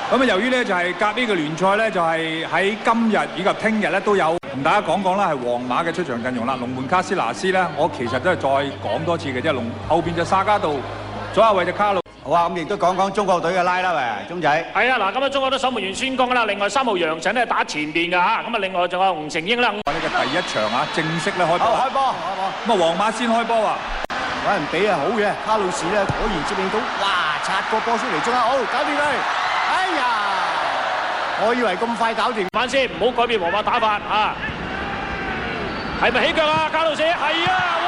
咁啊，由於咧就係甲 A 嘅聯賽咧，就係喺今日以及聽日咧都有同大家講講啦，係皇馬嘅出場陣容啦。龍門卡斯拿斯咧，我其實都係再講多次嘅啫。後邊就沙加道，左後衞就卡路。好啊，咁亦都講講中國隊嘅拉啦喂，鐘仔。係啊，嗱，咁啊，中國隊守門員孫剛啦，另外3號楊晨咧打前邊㗎嚇，咁啊，另外仲有吳成英啦。呢個第一場啊，正式咧開波。開波。咁啊，皇馬先開波啊！有人俾啊，好嘅，卡路士咧果然接應到，哇！擦個波出嚟，中間好，搞掂佢。哎呀！我以為咁快搞掂。反先，唔好改變皇馬打法啊！係咪起腳啊？卡路士係啊！哇！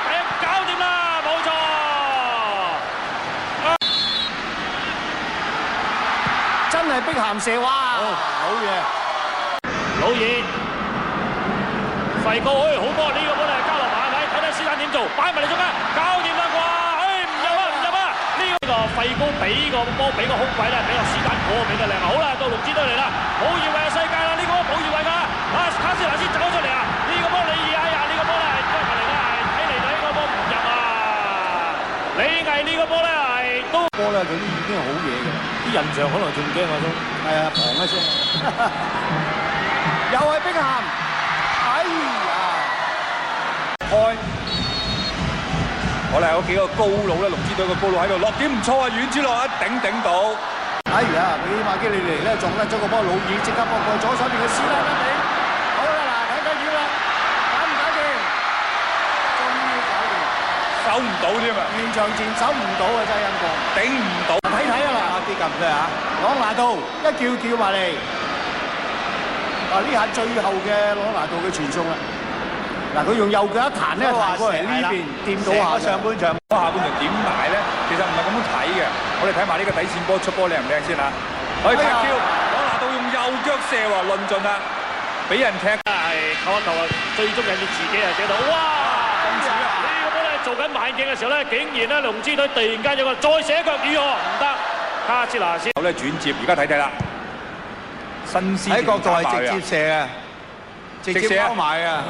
第一搞掂啦，冇錯。真係碧咸射哇！好嘢。魯爾、費高，好波！呢個波咧交落馬係咪？睇睇斯坦點做，擺埋嚟中間，搞掂啦啩！唔入啊！唔入啊！呢個費高俾個波俾個空位咧，俾個斯坦嗰個俾得靚啊！好啦，到龍之隊嚟啦，冇越位嘅世界啦！呢個波冇越位㗎，卡斯拿斯走出嚟啊！呢個波李毅哎呀，呢個波咧係追埋嚟啦，係睇嚟呢個波唔入啊！李毅呢個波咧係都波咧，佢都已經係好嘢嘅，啲印象可能仲驚啊都。係啊，砰一聲，又係碧咸，哎呀！開，我哋有幾個高佬咧，龍之隊個高佬喺度，落點唔錯啊，遠處落一頂到。哎呀，俾馬基里尼咧撞甩咗個波，魯爾即刻撲過左手邊嘅斯拉德比。好啦，嗱，睇睇點啦，搞唔搞掂？終於搞掂，守唔到添啊！現場前守唔到啊，真係陰功，頂唔到。睇睇啊啦，啲咁嘅嚇，朗拿度一叫埋嚟。啊！呢下最後嘅朗拿度嘅傳送啦。嗱，佢用右腳一彈咧，彈過嚟呢邊掂到下上半場。下半場點埋咧？其實唔係咁樣睇嘅。我哋睇埋呢個底線波出波靚唔靚先啊！可以踢 Q，朗拿度用右腳射喎，論盡啦，俾人踢係扣一扣啊！最終人哋自己係射到，哇！咁似啊！呢個波咧做緊慢鏡嘅時候咧，竟然咧龍之隊突然間有個再射一腳，如何唔得？卡斯拿斯好咧轉接，而家睇睇啦，新鮮喺角度係直接射嘅，直接拋埋啊！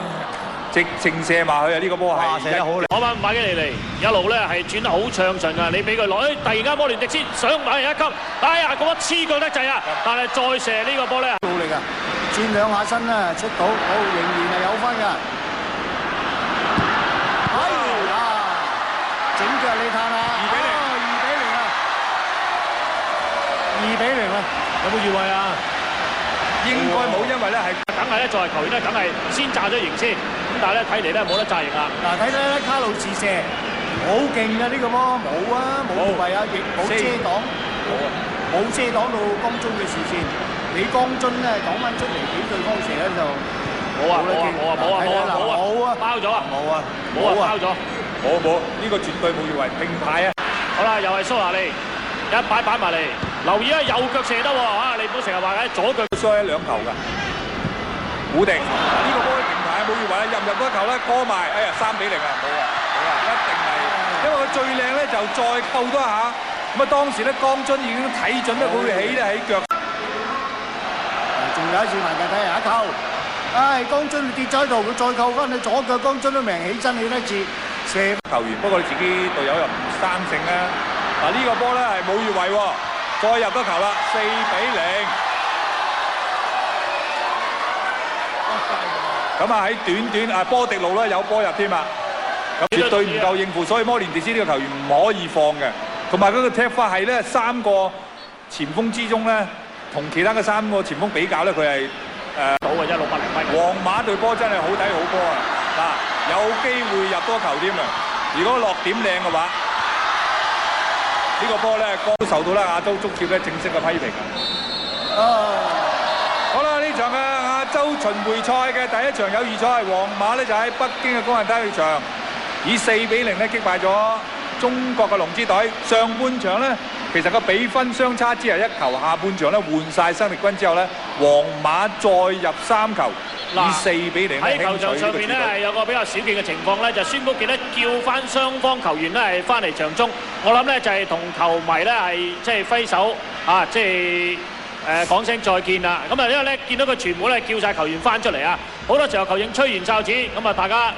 直情射埋去啊！呢個波係射得好靚。我問馬基尼尼一路咧係轉得好暢順㗎，你俾佢落，突然間摩連迪斯上埋一級，哎呀，嗰波黐腳得滯啊！但係再射呢個波咧，努力啊！轉兩下身啦，出到，好仍然係有分㗎。哎呀，整腳你睇下，2-0啊！有冇越位啊？應該冇，因為咧係梗係咧，作為球員咧，梗係先炸咗型先。咁但係咧，睇嚟咧冇得炸型啦。嗱，睇睇咧，卡路士射好勁㗎呢個波，冇啊，冇越位啊，亦冇遮擋，冇遮擋到江津嘅視線。你江津咧擋翻出嚟俾對方射咧就冇啊，包咗啊！包咗。冇，呢個絕對冇越位，平牌啊！好啦，又係蘇拿利一擺埋嚟，留意啊，右腳射得喎嚇，你唔好成日話喺左腳衰兩球㗎。古迪呢個波平牌冇越位，入唔入嗰球咧過埋，哎呀3-0啊，冇啊，一定係，因為佢最靚咧就再扣多一下，咁啊當時咧江津已經睇準咧佢會起咧起腳。仲有一次難嘅睇下一球，唉，江津跌咗喺度，佢再扣翻你左腳，江津都命起身起得切射球員，不過你自己隊友又唔生性啊！嗱呢個波咧係冇越位喎，再入多球啦，4-0。咁啊喺短波迪路咧有波入添啊，咁絕對唔夠應付，所以摩連迪斯呢個球員唔可以放嘅。同埋佢嘅踢法係咧3個前鋒之中咧，同其他嘅3個前鋒比較咧，佢係到嘅啫，600米。皇馬隊波真係好睇好波啊！嗱，有機會入多球添啊！如果落點靚嘅話，呢個波咧都受到咧亞洲足協咧正式嘅批評啊！好啦，呢場嘅亞洲巡迴賽嘅第一場友誼賽，皇馬咧就喺北京嘅工人體育場以4-0咧擊敗咗中國嘅龍之隊。上半場咧其實個比分相差只係1球，下半場咧換晒生力軍之後咧，皇馬再入3球，以4-0喺球場上面咧係有個比較少見嘅情況咧，就孫福傑咧叫翻雙方球員咧係翻嚟場中，我諗咧就係同球迷咧係即係揮手啊，即係。講聲再見啦！咁啊，因為咧見到個傳媒咧叫晒球員翻出嚟啊，好多時候球員吹完哨子，咁啊大家。